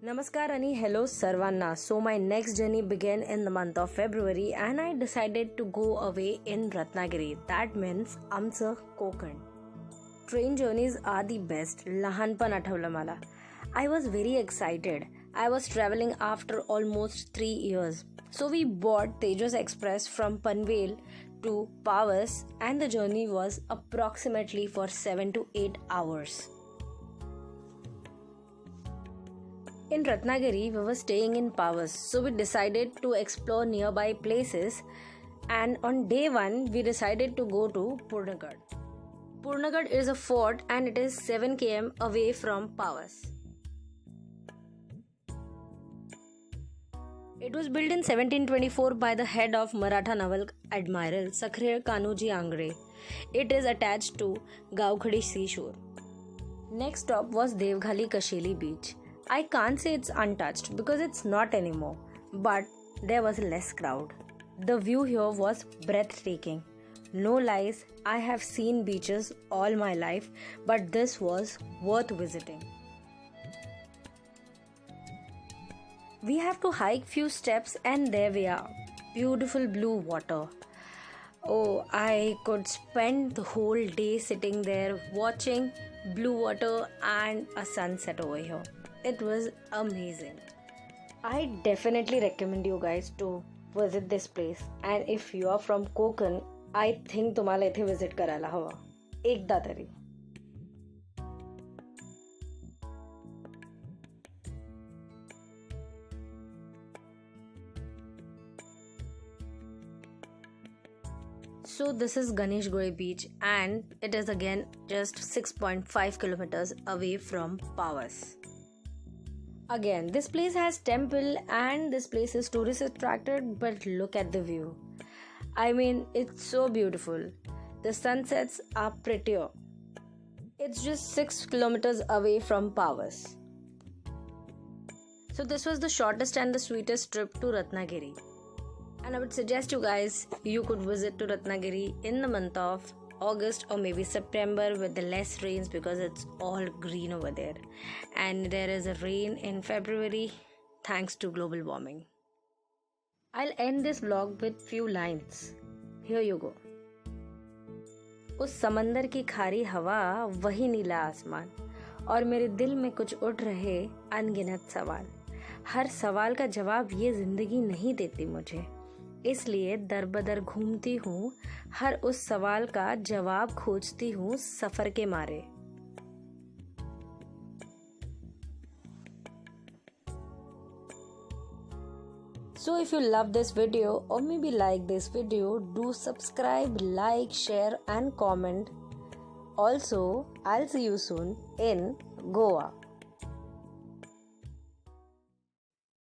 Namaskar and hello Sarvanna. So my next journey began in the month of February and I decided to go away in Ratnagiri. That means आमचं Konkan. Train journeys are the best. लहानपण आठवलं मला. I was very excited. I was traveling after almost 3 years. So we bought Tejas Express from Panvel to Pavas and the journey was approximately for 7 to 8 hours. In Ratnagiri, we were staying in Pavas, so we decided to explore nearby places. And on day 1, we decided to go to Purnagad. Purnagad is a fort and it is 7 km away from Pavas. It was built in 1724 by the head of Maratha naval admiral Sakhrer Kanuji Angre. It is attached to Gaukhadi seashore. Next stop was Devghali Kasheli beach. I can't say it's untouched because it's not anymore, but there was less crowd. The view here was breathtaking. No lies, I have seen beaches all my life, but this was worth visiting. We have to hike few steps and there we are. Beautiful blue water. Oh, I could spend the whole day sitting there watching blue water and a sunset over here. It was amazing. I definitely recommend you guys to visit this place. And if you are from Konkan, I think तुम्हाला इथे visit करायला हवा. एकदा तरी. So this is Ganeshguri beach and it is again just 6.5 kilometers away from Pavas. Again, this place has temple and this place is tourist attracted, but look at the view. I mean, it's so beautiful. The sunsets are prettier. It's just 6 kilometers away from Pavas. So this was the shortest and the sweetest trip to Ratnagiri. And I would suggest you guys, you could visit to Ratnagiri in the month of August or maybe September with the less rains because it's all green over there. And there is a rain in February thanks to global warming. I'll end this vlog with few lines. Here you go. उस समंदर की खारी हवा वही नीला आसमान और मेरे दिल में कुछ उठ रहे अनगिनत सवाल. हर सवाल का जवाब ये जिंदगी नहीं देती मुझे, इसलिए दर बदर घूमती हूँ, हर उस सवाल का जवाब खोजती हूँ सफर के मारे. So if you love this video or maybe like this video, do subscribe, like, share and comment. Also, I'll see you soon in Goa.